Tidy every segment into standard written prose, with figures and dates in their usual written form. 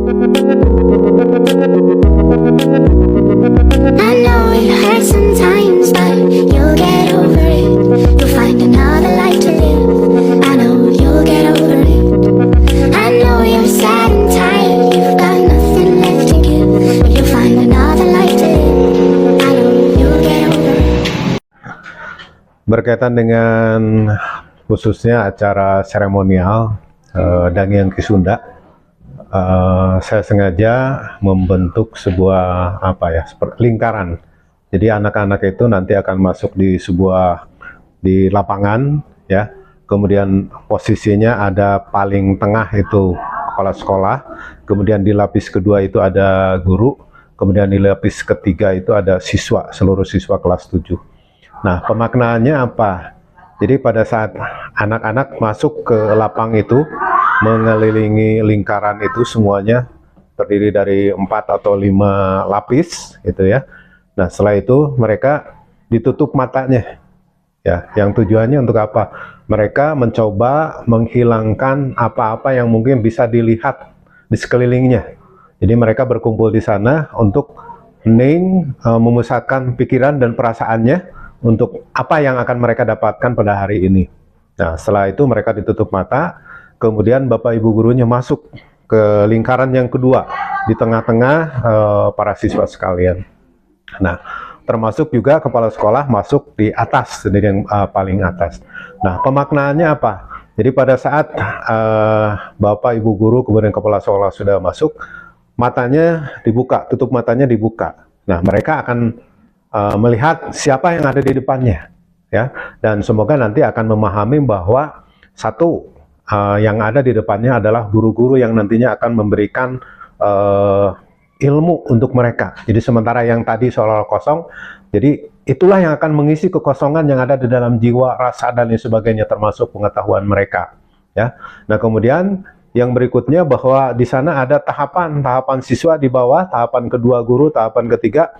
I know it hurts sometimes, but you'll get over it. You'll find another life to live. I know you'll get over it. I know you're sad and tired, you've got nothing left to give, but you'll find another life to live. I know you'll get over it. Berkaitan dengan khususnya acara seremonial Dangyang Ki Sunda, saya sengaja membentuk sebuah lingkaran. Jadi anak-anak itu nanti akan masuk di lapangan, ya. Kemudian posisinya ada paling tengah itu kepala sekolah, kemudian di lapis kedua itu ada guru, kemudian di lapis ketiga itu ada siswa, seluruh siswa kelas 7. Nah, pemaknaannya apa? Jadi pada saat anak-anak masuk ke lapang itu, mengelilingi lingkaran itu semuanya terdiri dari 4 atau 5 lapis gitu ya. Nah, setelah itu mereka ditutup matanya. Ya, yang tujuannya untuk apa? Mereka mencoba menghilangkan apa-apa yang mungkin bisa dilihat di sekelilingnya. Jadi mereka berkumpul di sana untuk memusatkan pikiran dan perasaannya untuk apa yang akan mereka dapatkan pada hari ini. Nah, setelah itu mereka ditutup mata, kemudian Bapak Ibu gurunya masuk ke lingkaran yang kedua, di tengah-tengah para siswa sekalian. Nah, termasuk juga kepala sekolah masuk di atas, di yang paling atas. Nah, pemaknaannya apa? Jadi pada saat Bapak Ibu guru kemudian kepala sekolah sudah masuk, matanya dibuka, tutup matanya dibuka. Nah, mereka akan melihat siapa yang ada di depannya, ya, dan semoga nanti akan memahami bahwa satu yang ada di depannya adalah guru-guru yang nantinya akan memberikan ilmu untuk mereka. Jadi sementara yang tadi seolah-olah kosong, jadi itulah yang akan mengisi kekosongan yang ada di dalam jiwa, rasa dan lain sebagainya, termasuk pengetahuan mereka, ya. Nah, kemudian yang berikutnya bahwa di sana ada tahapan siswa di bawah, tahapan kedua guru, tahapan ketiga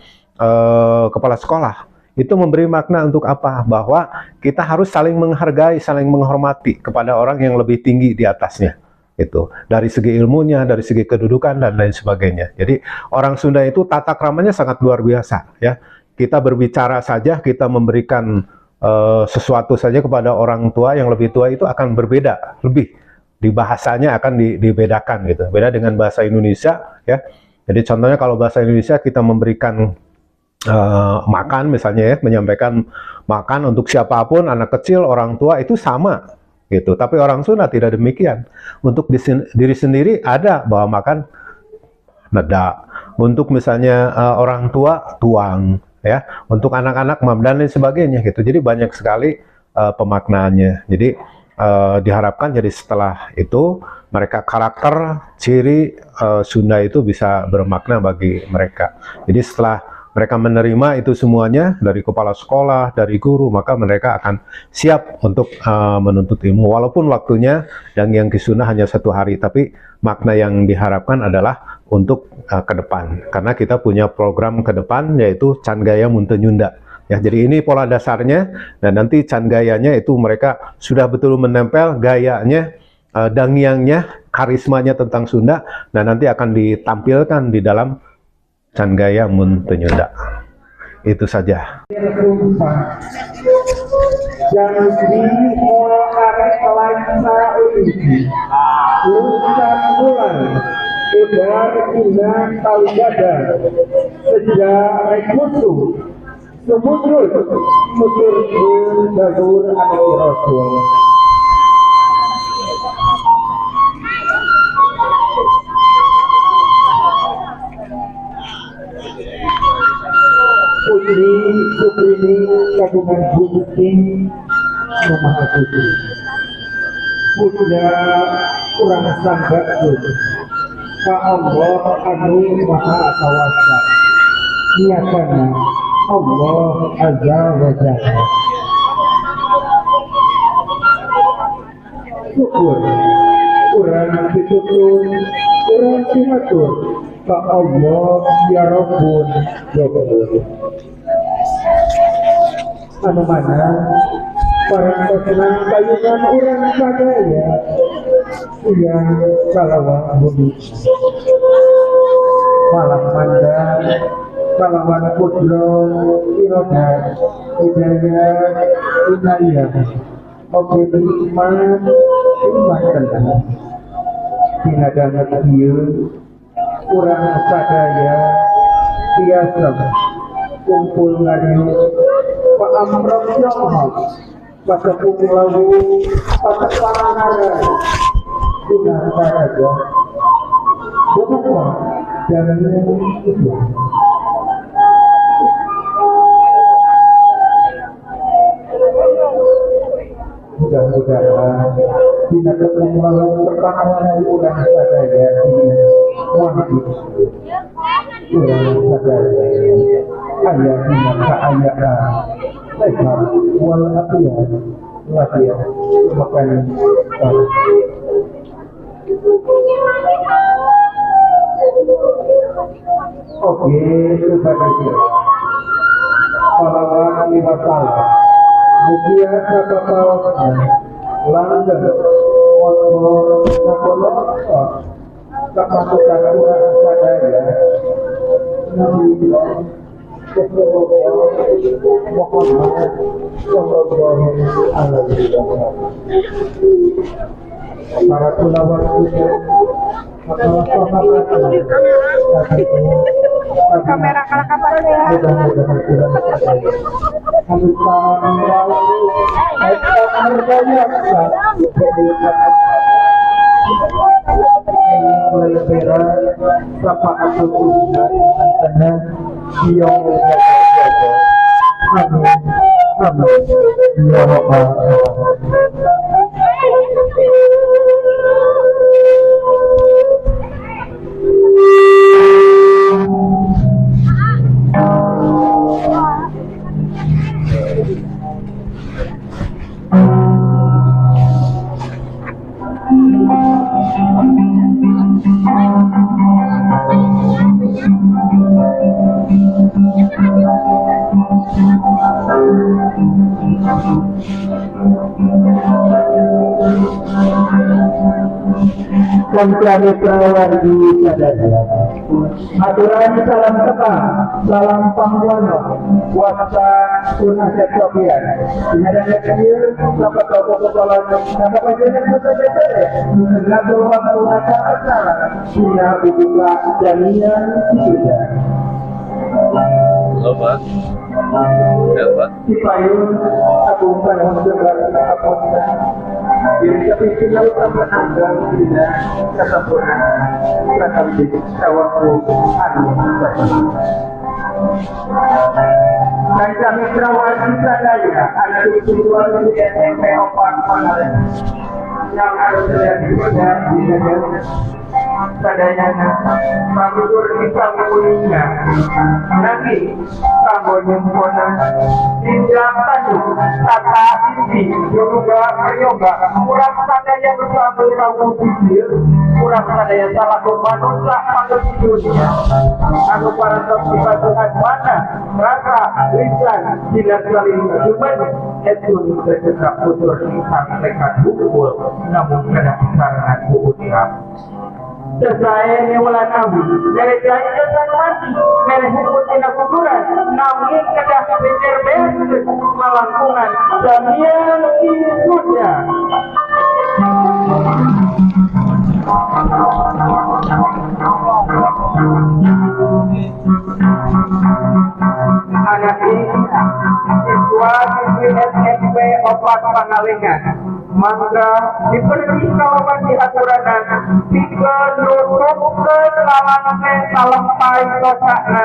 kepala sekolah. Itu memberi makna untuk apa? Bahwa kita harus saling menghargai, saling menghormati kepada orang yang lebih tinggi di atasnya. Itu dari segi ilmunya, dari segi kedudukan dan lain sebagainya. Jadi orang Sunda itu tata kramanya sangat luar biasa, ya. Kita berbicara saja, kita memberikan sesuatu saja kepada orang tua yang lebih tua itu akan berbeda, lebih di bahasanya akan dibedakan gitu. Beda dengan bahasa Indonesia, ya. Jadi contohnya kalau bahasa Indonesia kita memberikan makan misalnya, ya, menyampaikan makan untuk siapapun, anak kecil, orang tua, itu sama gitu. Tapi orang Sunda tidak demikian. Untuk diri sendiri ada bahwa makan neda, untuk misalnya orang tua tuang, ya, untuk anak-anak mam dan lain sebagainya gitu. Jadi banyak sekali pemaknaannya. Jadi diharapkan jadi setelah itu mereka karakter ciri Sunda itu bisa bermakna bagi mereka. Jadi setelah mereka menerima itu semuanya dari kepala sekolah, dari guru, maka mereka akan siap untuk menuntut ilmu. Walaupun waktunya Dangyang Ki Sunda hanya 1 hari, tapi makna yang diharapkan adalah untuk ke depan. Karena kita punya program ke depan yaitu Can Gaya Munte Nyunda. Ya, jadi ini pola dasarnya, dan nanti Can Gayanya itu mereka sudah betul menempel gayanya, dangyangnya, karismanya tentang Sunda, dan nanti akan ditampilkan di dalam Can Gaya Munte Nyunda. Itu saja. Putri Suprini kagungan bukti Maha Putri Buddha kurang sangga ka Allah anu Maha Kawasa nyatana Allah Azza wa Jalla. Syukur kurang ditutur kurang diatur ka Allah ya Rabbun Rabbun. Anu mana para kesenang kayunan urang sadaya yang kalawang budi malam mandang Salaman Pudro Iroda Hidayat Inayah Oke Iman Iman tenang Dinadangan dia kurang sadaya biasa kumpul ngadiu Pak Amram Yoham pada lagu pada panara Dina Saraja Bukan dan itu mudah-mudahan Dina ketemu pertama dari ulang sadaya ini wajib ulang sadaya ayat Dina keayaan lebar wal latihan makan oke kepada dia salawat lima salam mugia kapal London motor nakolok kapasukan kurang sadaya Nabi Muhammad sallallahu alaihi wasallam para ulama masalah sahabat kamera apa ya? Kontrani Prawardi sadaya aturan salam tetap salam panggono wasa sunasek sopian dinadanya kecil dapat toko-tokolan dapat pajangan saja ngatur waktu acara sina buka jaminan tidak Pak. Ya, Pak. si payung agung pada sebar apapun jadi tapi final sama anggar tidak kesempurnaan akan jadi tawaku anu dan kami Prawadi sadaya ada di keluar dari SMP Opan Pangalengan yang harus terlihat di negara sadaya mabudur kita mengulinya nanti kamu nyempona tidak tadu tata inti yoga yoga kurang sadaya bersama kamu pikir kurang sadaya salah manusia pada dunia anu para sosial Tuhan mana rasa lisan tidak saling berjumat itu tetap putus sampai bukul namun kena karena bukutiram sesuai newalan abu dari jalan kesan mati mereka hukum tindak kuburan namun kedah bener-bener melangkungan damian isunya anak ini siswa di SMP Opat Pangalengan maka dipergi kawan di aturanan tiga nutup ke lawannya salempai kosakna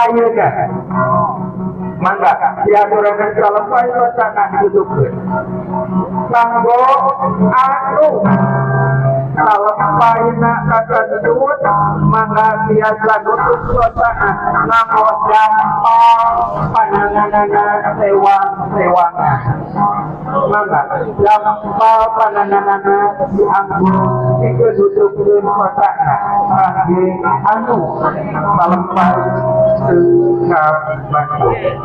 ayeuna maka di aturanan salempai kosakna ditutupkeun kanggo anu salempai kasandut maka biasa nutup kosakna ngamodang pananganana sewangan maka lampau panananana dianggur tiga dudukkeun kosakna kangge anu salempai ka Bandung.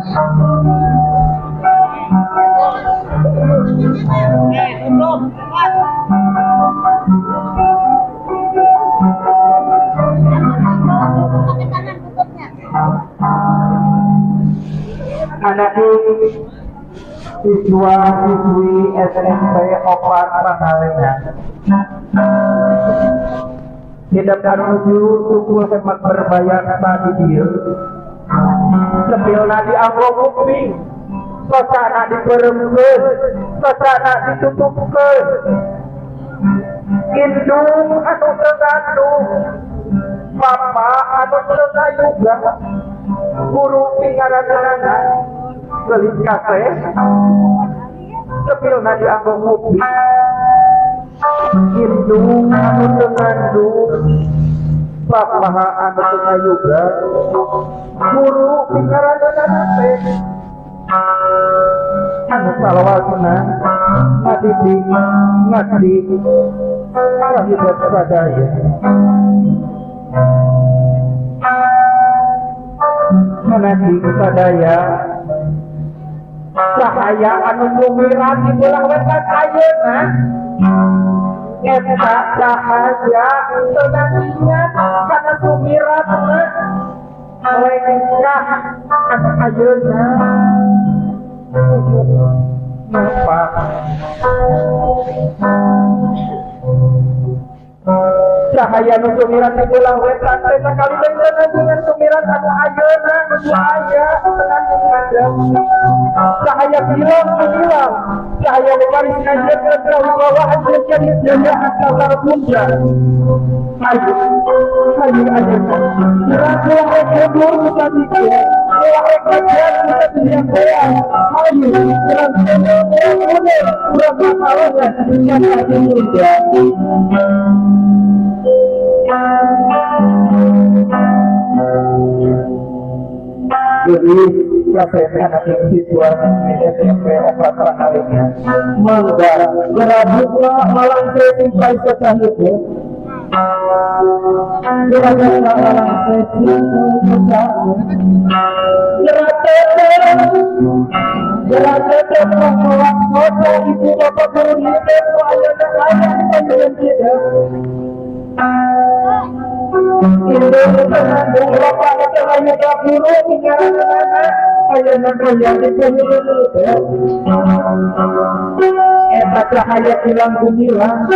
Anak siswa siswi SMP Opat Pangalengan tidak menuju tukul hemat berbayar tadi dia sepilna dianggo kuping sosana diperemkeun sosana ditutupkeun indung anu tergantung papa anu tergayuga guru pingaran-aranana gelis kase sepilna dianggo kuping indung anu tergandung papa anu tergayuga guru pingaran-aranana teh anu salawatna ngadidik ngadi hidup sadaya ngadi sadaya cahaya anu lumiran di belah wetan ayeuna eta cahaya tenangingan kana sumiratna lengkah anu ayeuna napa cahaya nu sumiran di belah wetan teh sakali teh dengan sumiran anu ayeuna nu aya cahaya bilang bilang cahaya baris ngajian ke bawah hasil jadi jaga antara puncak ayo ayo rasa kedua kita bikin kajian kita tidak bayar ayo berapa tahun yang tadi muda jadi prosesnya nanti siswa SMP Opat Pangalengan mangga gerabukna malang sampai sesahutnya gerabukna malang geratete pengkolak kota ibu bapak guru hidup ayah tidak indung tenandung bapak cahaya guru pingaran-aranana ayana kaya dipenyuruh eta cahaya hilang gumilang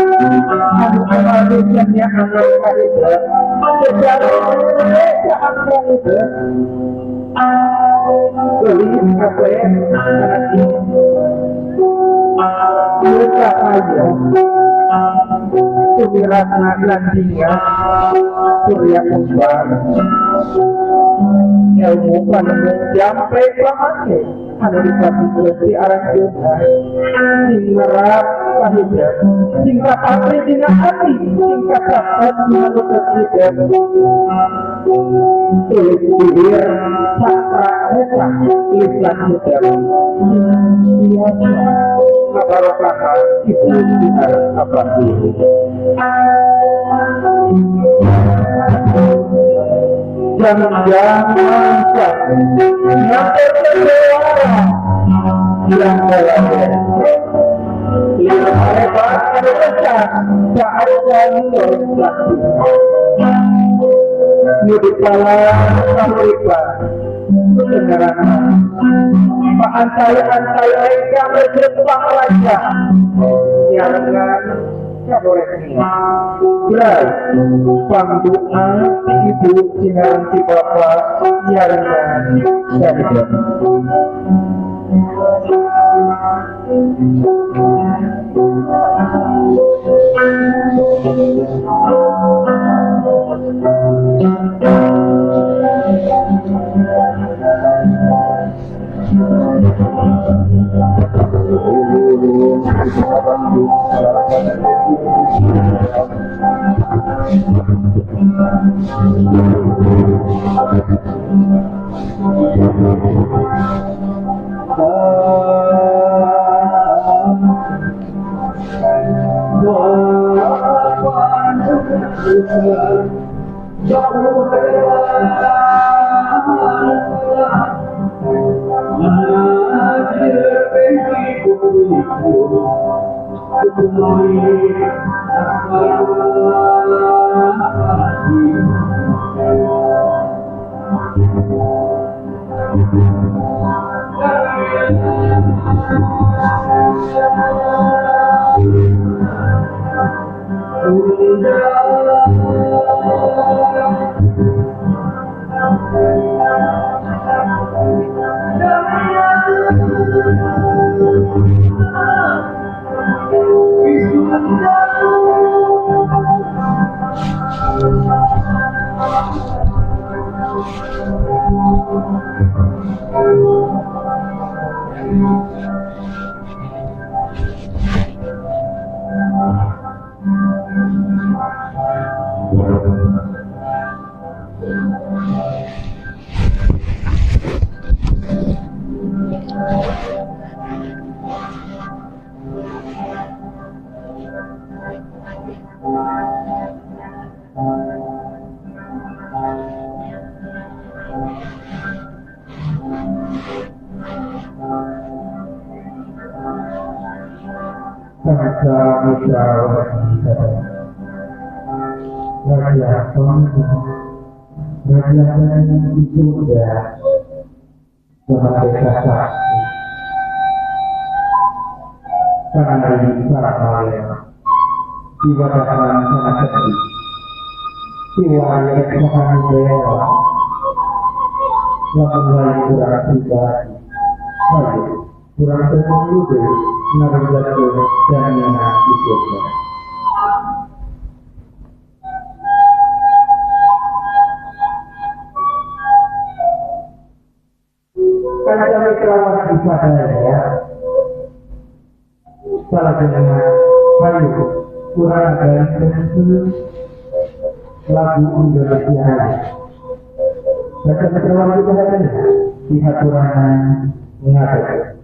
anu amalusannya anak karida secara Indonesia angkang itu gelis kafe anak ini cahaya sumiratna landingan surya kembar ilmu panemu jampe pamake anu dikasih di arah kita sing merap kahidap sing kapatri dina hati sing kapapat anu terhidap tulis bibir sakra eta lisan hidap kabarokahan itu dinar apa dulu jangan-jangan yang tersuara yang berada yang hebat besar saat wanita ini di kala Amerika kedengaran antara yang berjepang raja yang dengan kaboreknya berat pangduan si ibu singaran si bapak nyarengan syahida kurang tertentu naruh dan yang itu. Karena kami terawat ibadah ya, salah dengan kayu kurang dari lagu Indonesia. Baca terawat ibadah pihak kurang mengatur.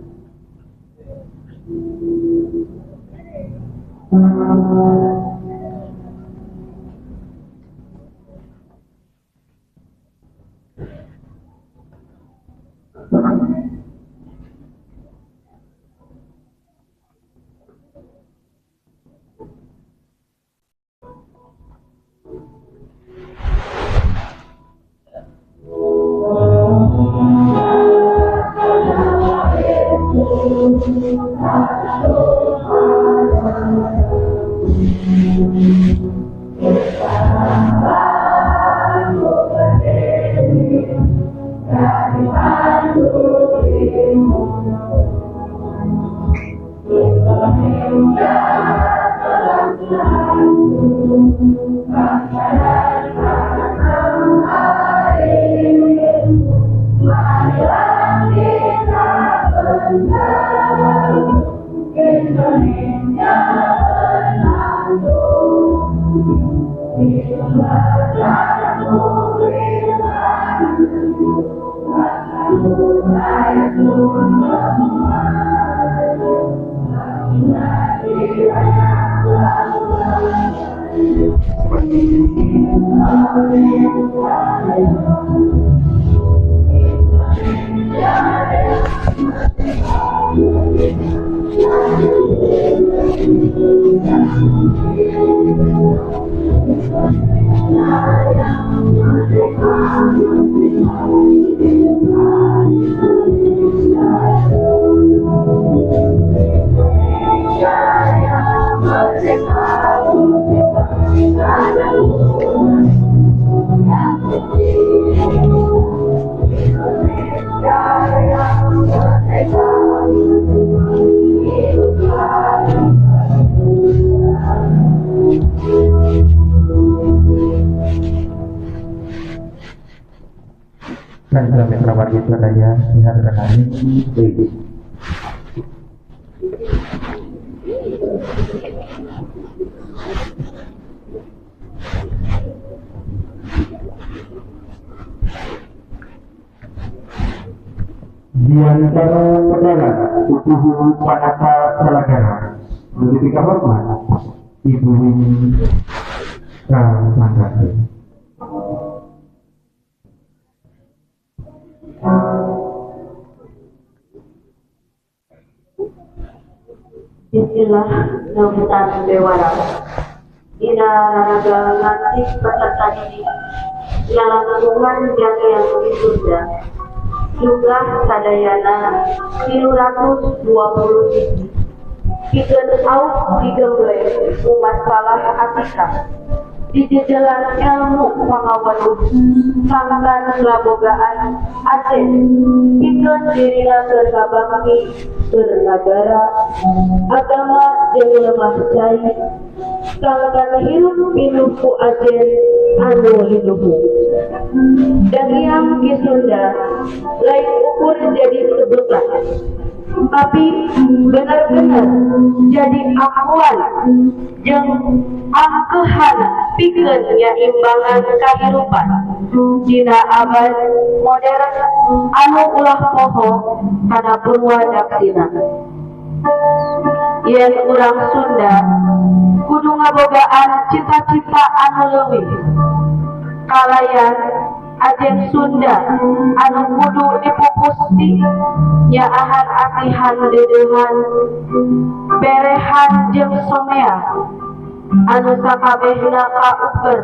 Diantara pedala tubuh pada Salagara begitu hormat Ibu Sanggati. Inilah sambutan Dewara. Dina raraga ngantik peserta didik dalam lingkungan jaga yang Sunda. Juga sadayana 320 siji. Pikeun aus digemble masalah atika. Di jajalan ilmu pangaweruh sangkan labogaan Aceh pikeun dirina keur kabangki bernagara agama jeung lemah cai sangkan hirup pinuh ku Aceh anu hidup dan yang ki Sunda lain ukur jadi sebutan tapi benar-benar jadi akuan jeung angkehan pikeun nyaimbangan kahirupan dina abad modern anu ulah poho kana purwadaksina. Yen urang Sunda kudu ngabogaan cita-cita anu leuwih kalayan Ajen Sunda anu kudu dipupusti nyaahan asihan dedehan berehan jeung somea anu sakabehna kauker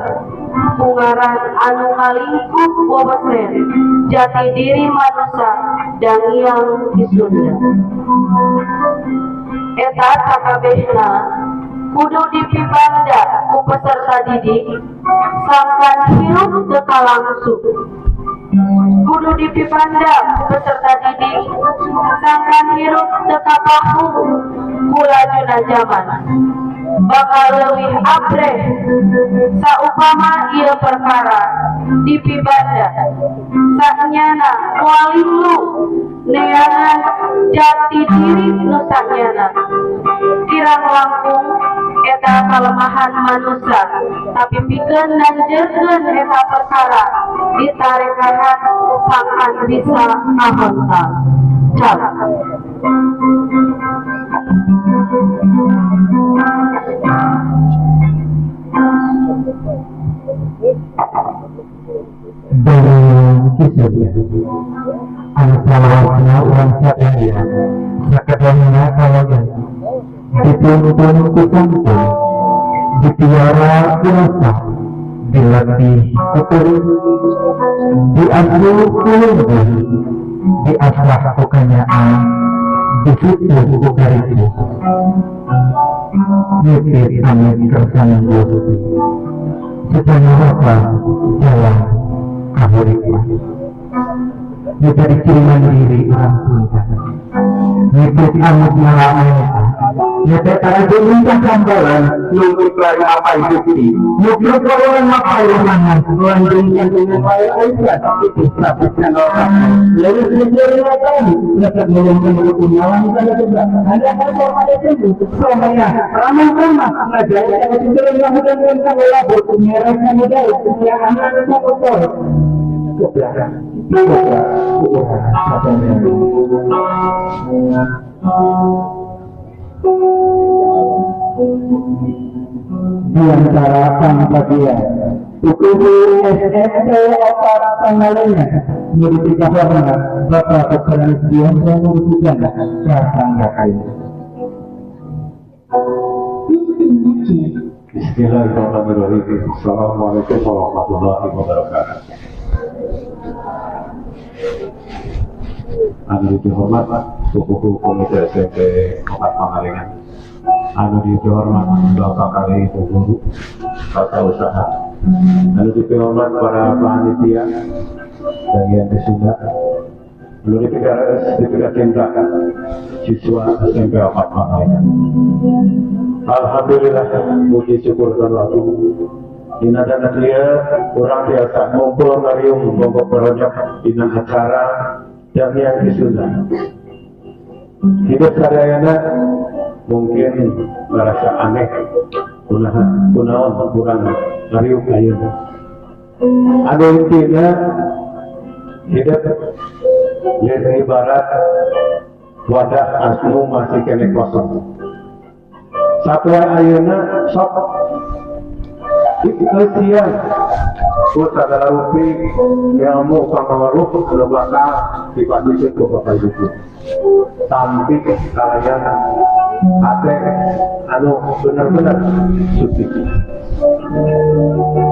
pungaran anu ngalingkup wewesen jati diri manusia dan yang di Sunda. Eta sakabehna kudu dipibanda ku peserta didik sangkan hirup teka langsung. Kudu dipibanda ku peserta didik sangkan hirup teka pahu ku lajuna zaman. Bakal leuwih abreh saupama ieu perkara dipibanda saknyana moal lu neangan jati diri nu saknyana kirang langkung eta kalemahan manusia tapi pikeun nanjeurkeun eta perkara ditarekahan sangkan bisa kahontal cal. Dari kisahnya anu salawatna urang sadaya sakadana kawayan dituntun ku santun dipiara kuasa dilatih ukur diasuh kulungan diasah kekayaan disutuh ku kariku nyipir amit kersangan bukti sepanjang apa jalan kahuripan nyata dikiriman diri orang Sunda nyipir amit ngalaman nyata taraja minta sambalan nunggu kelari apa bukti nyipir kawalan mapai rumahan lanjung jantungan waya aisyah itu sabitkan orang lalu sejari latar nyata ngomongkan menurut nyawan sana juga ada apa ada tentu somaya ramah-ramah ngajak yang sejari ngamudan dan kawala berpunya rasa modal punya anak motor ke belakang di antara pangkajian UKU SST opera tanggalnya menjadi kabarnya Bapak Kepenelitian dan Urusan Prasangka Kain. Bismillahirrahmanirrahim. Assalamualaikum warahmatullahi wabarakatuh. Anu dihormat Suku Komite SMP Kota Pangalengan. Anu dihormat Bapak Kali Ibu Guru Tata Usaha. Anu dihormat para panitia dan yang Sunda. Anu dipikir cinta siswa SMP Kota Pangalengan. Alhamdulillah, puji syukur kepada Dina dan dia kurang biasa ngumpul ngariung bongkok berojok dina acara yang Sunda. Hidup sadayana mungkin merasa aneh, kunaon kurang ngariung ayeuna. Anu intina hidup lain ibarat wadah asmu masih kene kosong. Satwa ayeuna sok ikeusian ku sadara rupi ilmu pangawaruh anu bakal dipasiskeun ku Bapak Ibu. Tampi kalayan ate anu benar-benar suci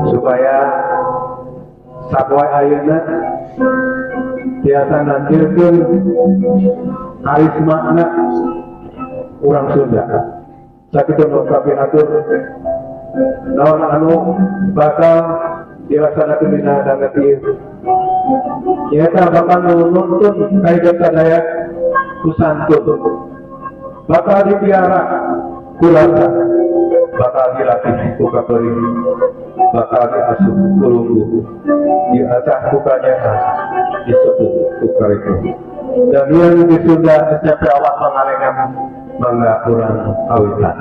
supaya sapoe ayeuna tiasa nampilkeun karismana urang Sunda. Sakitu nu kabeh atur naon anu bakal dilaksanakeun dina dana ieu. Nyaeta bakal nuntun kaidah sadaya kusantun, bakal dipiara kulasa, bakal dilatih ku kapeuring, bakal diasuh ku lungguh, diasah ku kanyahan, disukuh ku kariku. Dan yang di Sunda SMP awak pangalengan mangga urang awitan.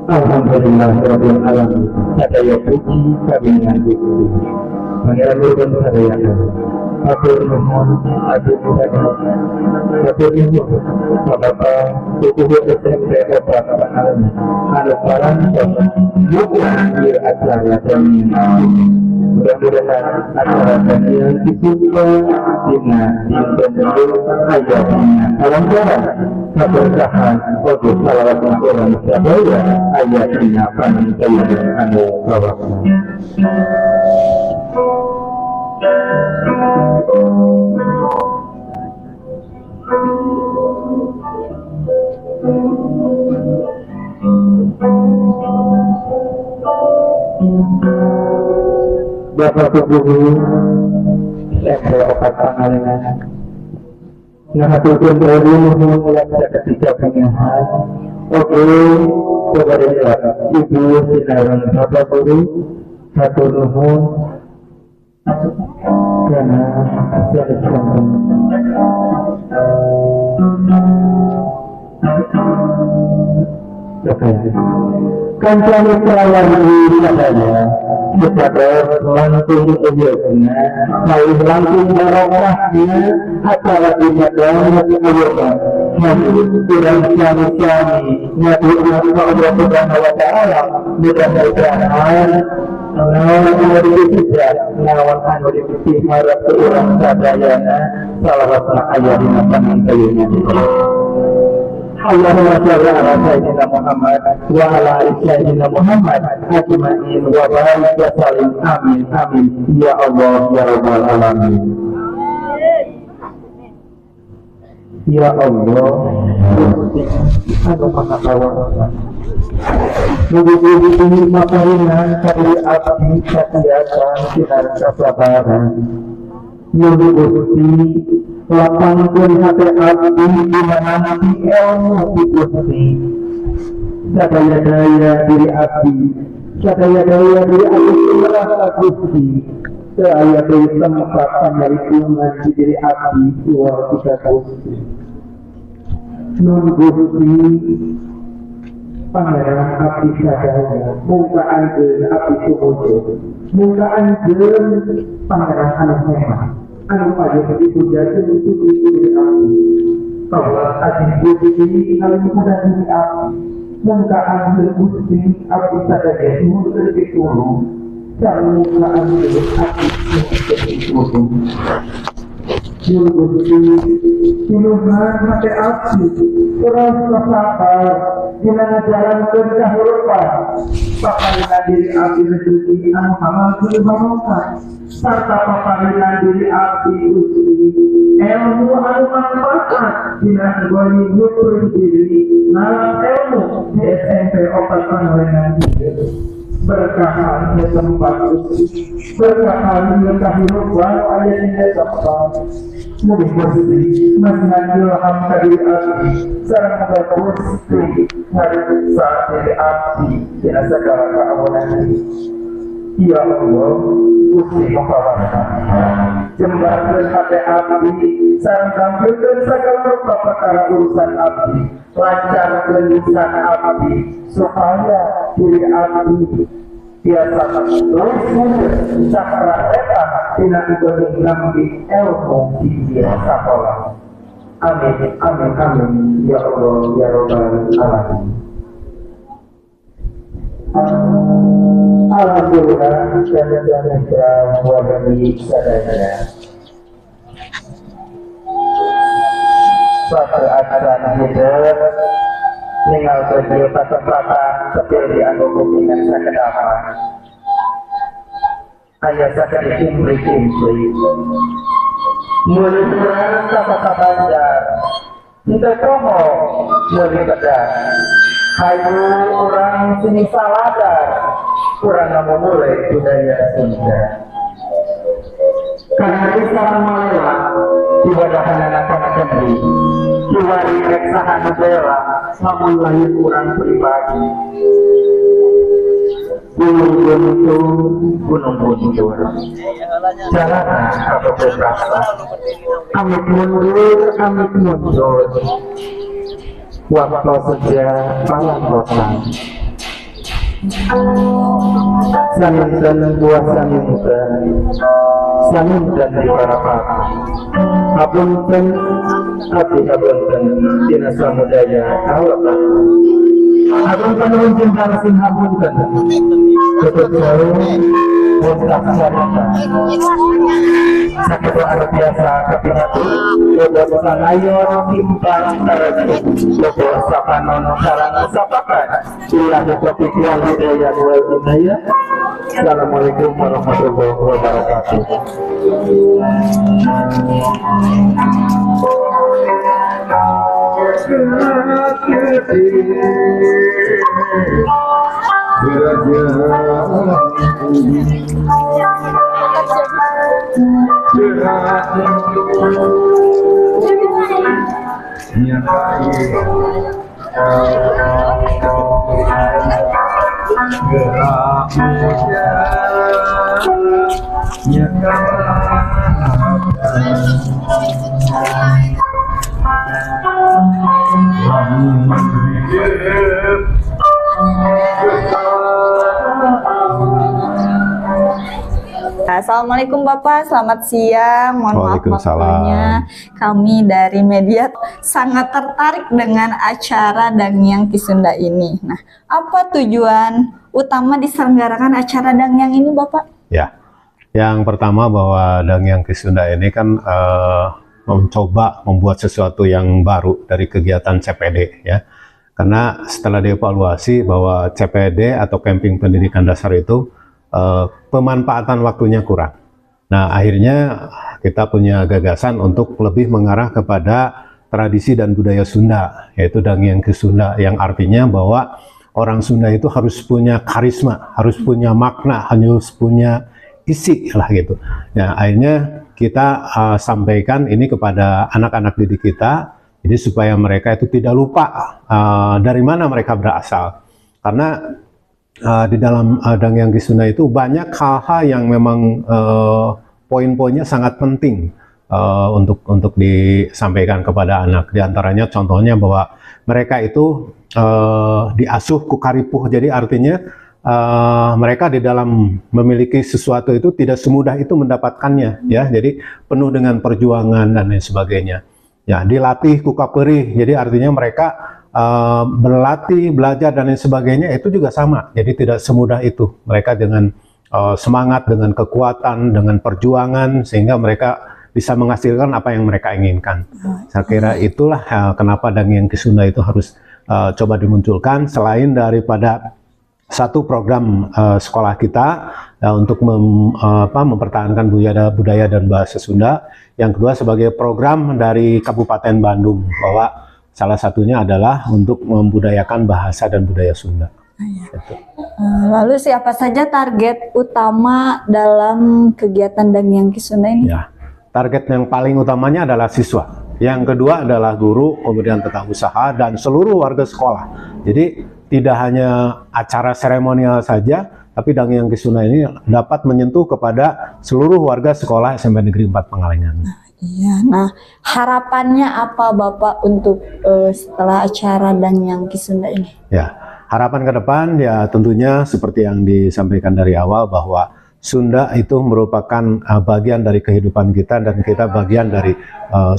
Alhamdulillah Rabbil Alamin. Sadaya puji kagungan Gusti. Pangeran Nurun sadaya. Atur nuhun, atur nuhun, atur nuhun. Bapak Tukuh SMP Obat Pangalengan. Anu parang bukan di acara seminar. Mudah-mudahan acara yang disupport dina dinten ayatnya alamnya keberkahan untuk salawat orang sadaya ayatnya panenteun anu kawasan. Bapak Guru SMP Opat Pangalengan ngahaturkeun dulu mulai ketika pengahan. Oke, kepada Ibu Sinaran Bapak Guru hatur nuhun karena selesai. Kancane perawan sadaya kepada langsung ujungnya, lalu langsung barokahnya acara ibadah ayatnya. Kurang suami-suami nyatu Allah Subhanahu wa Ta'ala mudah-mudahan nawan anu dipijak nawan anu diharap ke urang sadayana salawatna aya dina pananteunna. Allahumma shalli ala sayyidina Muhammad wa ala ali sayyidina Muhammad ajma'in wa barik wa sallim amin amin ya Allah ya rabbal alamin. Ya Allah anu maha kawasan mugi-mugi maparinan kali abdi katiatan sinar kasabaran mugi Gusti lapangkeun hati abdi dimananti ilmu di Gusti. Sadaya-daya diri abdi, sadaya-daya diri abdi merasa Gusti. Saya dari tempat pemeritungan di diri abdi luar kita Gusti. Nun Gusti pangeran abdi sadaya, muka anjeun abdi sumujud, muka anjeun pangeran anu hebat. Anu pada begitu jadi itu diri abdi. Bahwa adik Gusti anu pada diri abdi, muka anjeun Gusti abdi sadaya nuhun terpikulu. Dan muka anjeun abdi terpikulu. Nun Gusti Tuhan hati abdi terus sabar dina ngajalankeun kahirupan paparingan diri abdi rezeki anu halalkeun barokah sarta paparingan diri abdi Gusti ilmu anu manfaat dina nggoni nyukur diri nalar ilmu di SMP Opat Pangalengan berkahan di tempat Gusti berkahan di kahirupan aya dina tempat. Mugi Gusti masih ilham ka diri abdi sareng muga Gusti ngariksa diri abdi dina sagala kaawunan. Ya Allah Gusti mahawarna jembarkeun hati abdi sareng tampilkeun sagala rupa perkara urusan abdi, lancarkeun lisan abdi supaya diri abdi biasa terus sakra eta tina ibadah lambi ilmu di sekolah. Amin amin amin ya Allah ya rabbal alamin. Alhamdulillah, dan bagi sadaya. Suatu acara hidup, tinggal berdiri kata-kata seperti anu hubungan sekedapan. Hanya sakit cimpri-cimpri. Mulut orang kata banjar, tidak komo, mulut pedang. Hayu orang sini saladar, kurang mau mulai budaya Sunda. Karena Islam malah ibadah anak-anak kendi, diwari reksahan bela, namun lahir kurang pribadi. Gunung buntur, jalanan atau berasa, amit mundur, waktu sejak malam kosan. Samintan buah samintan di para papa. Apunten, apunten, dina samudaya kawakan. Apunten unjun sing apunten. Tutup jauh, wontak sarata. Sakit luar biasa kapinatu. Bobo sanayor timpang taraju. Bobo sapanon sarang sapakan. Ilah kopi tiang hidayah wal hidayah. Assalamualaikum warahmatullahi wabarakatuh. Assalamualaikum Bapak, selamat siang. Mohon maaf waktunya. Kami dari media sangat tertarik dengan acara Dangyang Ki Sunda ini. Nah, apa tujuan utama diselenggarakan acara Dangyang ini, Bapak? Ya, yang pertama bahwa Dangyang Ki Sunda ini kan mencoba membuat sesuatu yang baru dari kegiatan CPD, ya. Karena setelah dievaluasi bahwa CPD atau camping pendidikan dasar itu pemanfaatan waktunya kurang. Nah, akhirnya kita punya gagasan untuk lebih mengarah kepada tradisi dan budaya Sunda, yaitu Dangyang Ki Sunda, yang artinya bahwa orang Sunda itu harus punya karisma, harus punya makna, harus punya isi lah gitu. Nah, akhirnya kita sampaikan ini kepada anak-anak didik kita, jadi supaya mereka itu tidak lupa dari mana mereka berasal. Karena di dalam Dangyang Ki Sunda itu banyak hal-hal yang memang poin-poinnya sangat penting untuk disampaikan kepada anak. Di antaranya contohnya bahwa mereka itu diasuh kukaripuh, jadi artinya mereka di dalam memiliki sesuatu itu tidak semudah itu mendapatkannya, ya. Jadi penuh dengan perjuangan dan lain sebagainya. Ya, dilatih kukaperih, jadi artinya mereka berlatih, belajar dan lain sebagainya itu juga sama. Jadi tidak semudah itu. Mereka dengan semangat, dengan kekuatan, dengan perjuangan, sehingga mereka bisa menghasilkan apa yang mereka inginkan. Saya kira itulah kenapa Dangyang Ki Sunda itu harus coba dimunculkan, selain daripada satu program sekolah kita untuk mempertahankan budaya dan bahasa Sunda. Yang kedua sebagai program dari Kabupaten Bandung, bahwa salah satunya adalah untuk membudayakan bahasa dan budaya Sunda. Lalu siapa saja target utama dalam kegiatan Dangyang Ki Sunda ini? Ya, target yang paling utamanya adalah siswa. Yang kedua adalah guru, kemudian tetap usaha, dan seluruh warga sekolah. Jadi tidak hanya acara seremonial saja, tapi Dangyang Ki Sunda ini dapat menyentuh kepada seluruh warga sekolah SMP Negeri 4 Pangalengan. Iya, nah harapannya apa Bapak untuk setelah acara Dangyang Ki Sunda ini? Ya, harapan ke depan ya tentunya seperti yang disampaikan dari awal, bahwa Sunda itu merupakan bagian dari kehidupan kita, dan kita bagian dari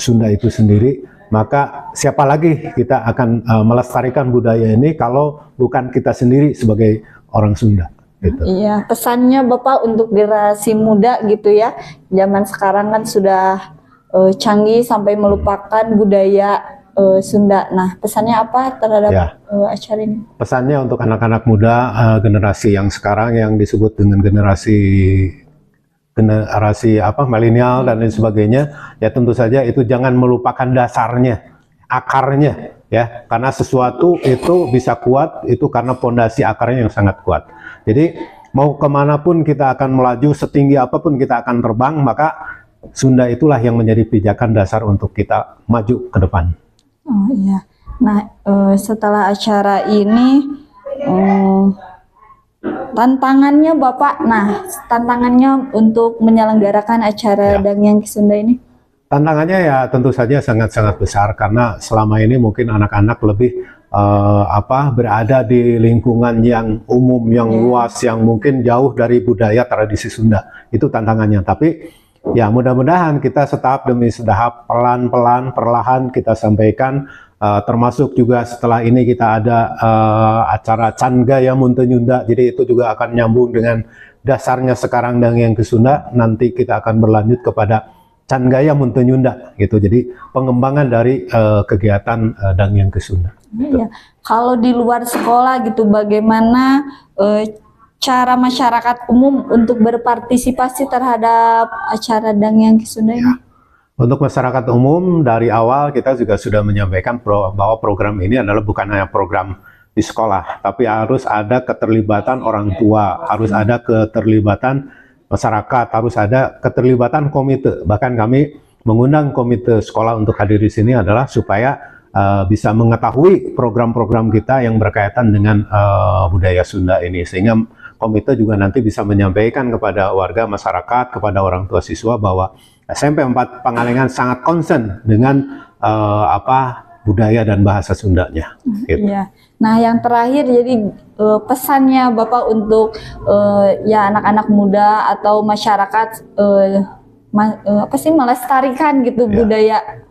Sunda itu sendiri. Maka siapa lagi kita akan melestarikan budaya ini kalau bukan kita sendiri sebagai orang Sunda. gitu. Iya, pesannya Bapak untuk generasi muda gitu ya. Zaman sekarang kan sudah canggih sampai melupakan budaya Sunda. Nah, pesannya apa terhadap acara ini? Pesannya untuk anak-anak muda, generasi yang sekarang yang disebut dengan generasi milenial dan lain sebagainya, ya tentu saja itu jangan melupakan dasarnya, akarnya, ya, karena sesuatu itu bisa kuat itu karena pondasi akarnya yang sangat kuat. Jadi mau kemanapun kita akan melaju, setinggi apapun kita akan terbang, maka Sunda itulah yang menjadi pijakan dasar untuk kita maju ke depan. Oh iya. Nah, setelah acara ini tantangannya Bapak, tantangannya untuk menyelenggarakan acara Dangyan Ki Sunda ini? Tantangannya ya tentu saja sangat-sangat besar karena selama ini mungkin anak-anak lebih berada di lingkungan yang umum, yang luas, yang mungkin jauh dari budaya tradisi Sunda. Itu tantangannya. Tapi ya mudah-mudahan kita setahap demi setahap, pelan-pelan, perlahan kita sampaikan. Termasuk juga setelah ini kita ada acara Can Gaya Muntenyunda, jadi itu juga akan nyambung dengan dasarnya sekarang Dangyan Ki Sunda. Nanti kita akan berlanjut kepada Can Gaya Muntenyunda gitu. Jadi pengembangan dari kegiatan Dangyan Ki Sunda. Gitu. Ya. Kalau di luar sekolah gitu, bagaimana cara masyarakat umum untuk berpartisipasi terhadap acara Dangyan Ki Sunda ini? Untuk masyarakat umum, dari awal kita juga sudah menyampaikan bahwa program ini adalah bukan hanya program di sekolah, tapi harus ada keterlibatan orang tua, harus ada keterlibatan masyarakat, harus ada keterlibatan komite. Bahkan kami mengundang komite sekolah untuk hadir di sini adalah supaya bisa mengetahui program-program kita yang berkaitan dengan budaya Sunda ini, sehingga komite juga nanti bisa menyampaikan kepada warga masyarakat, kepada orang tua siswa bahwa SMP 4 Pangalengan sangat concern dengan budaya dan bahasa Sundanya. Gitu. Ya. Nah, yang terakhir jadi pesannya Bapak untuk ya anak-anak muda atau masyarakat melestarikan gitu budaya.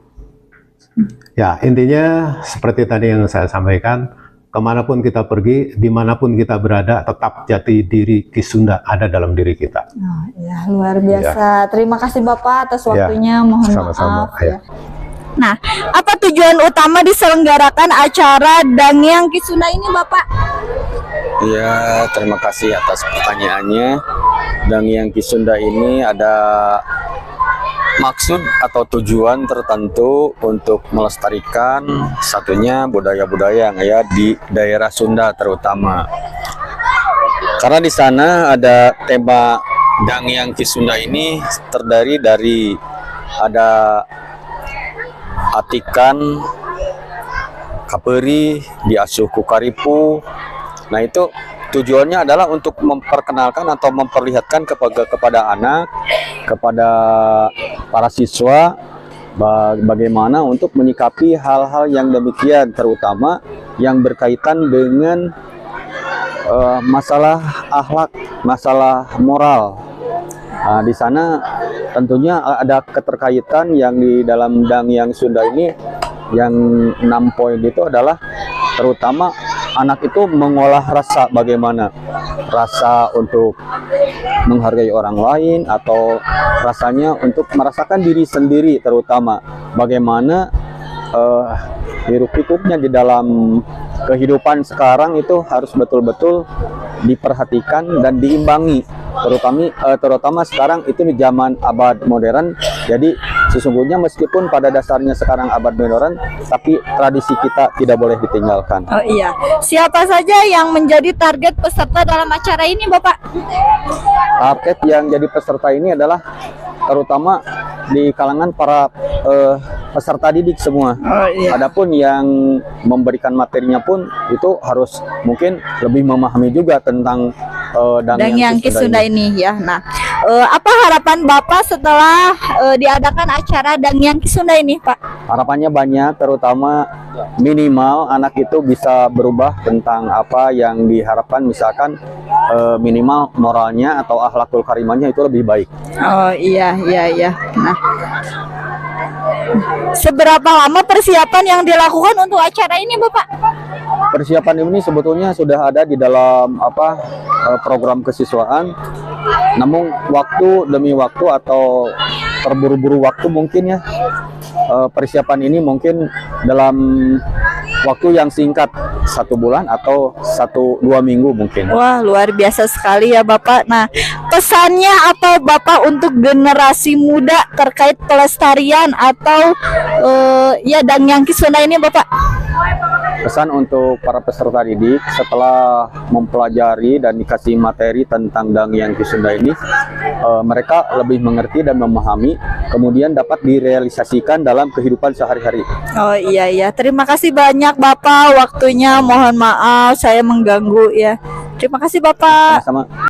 Ya, intinya seperti tadi yang saya sampaikan, kemanapun kita pergi, dimanapun kita berada, tetap jati diri Ki Sunda ada dalam diri kita. Oh, ya, luar biasa. Ya. Terima kasih Bapak atas waktunya. Mohon sama-sama. maaf. Ya. Nah, apa tujuan utama diselenggarakan acara Dangyan Ki Sunda ini, Bapak? Iya, terima kasih atas pertanyaannya. Dangyan Ki Sunda ini ada maksud atau tujuan tertentu untuk melestarikan satunya budaya-budaya yang ada di daerah Sunda terutama. Karena di sana ada tema Dangyan Ki Sunda ini terdiri dari ada atikan, kaperi, diasuh ku karipu. Nah itu tujuannya adalah untuk memperkenalkan atau memperlihatkan kepada anak, kepada para siswa bagaimana untuk menyikapi hal-hal yang demikian, terutama yang berkaitan dengan masalah akhlak, masalah moral. Nah, di sana tentunya ada keterkaitan yang di dalam Dangyan Sunda ini yang 6 poin itu adalah terutama anak itu mengolah rasa, bagaimana rasa untuk menghargai orang lain atau rasanya untuk merasakan diri sendiri, terutama bagaimana hiruk-pikuknya di dalam kehidupan sekarang itu harus betul-betul diperhatikan dan diimbangi, terutama sekarang itu di zaman abad modern. Jadi sesungguhnya meskipun pada dasarnya sekarang abad modern, tapi tradisi kita tidak boleh ditinggalkan. Oh iya, siapa saja yang menjadi target peserta dalam acara ini, Bapak? Target yang jadi peserta ini adalah terutama di kalangan para peserta didik semua. Oh, iya. Adapun yang memberikan materinya pun itu harus mungkin lebih memahami juga tentang Dangyan Ki Sunda ini ya. Nah, apa harapan Bapak setelah diadakan acara Dangyan Ki Sunda ini, Pak? Harapannya banyak, terutama minimal anak itu bisa berubah tentang apa yang diharapkan, misalkan minimal moralnya atau akhlakul karimahnya itu lebih baik. Oh iya. Nah, seberapa lama persiapan yang dilakukan untuk acara ini, Bapak? Persiapan ini sebetulnya sudah ada di dalam program kesiswaan. Namun waktu demi waktu atau terburu-buru waktu mungkin ya, persiapan ini mungkin dalam waktu yang singkat, 1 bulan atau 1-2 minggu mungkin. Wah, luar biasa sekali ya Bapak. Nah, pesannya apa Bapak untuk generasi muda terkait pelestarian atau ya Dangyang Kisunda ini Bapak? Pesan untuk para peserta didik setelah mempelajari dan dikasih materi tentang Dangyang Kisunda ini, mereka lebih mengerti dan memahami, kemudian dapat direalisasikan dalam kehidupan sehari-hari. Oh iya, terima kasih banyak Bapak waktunya, mohon maaf saya mengganggu ya. Terima kasih Bapak. Sama-sama.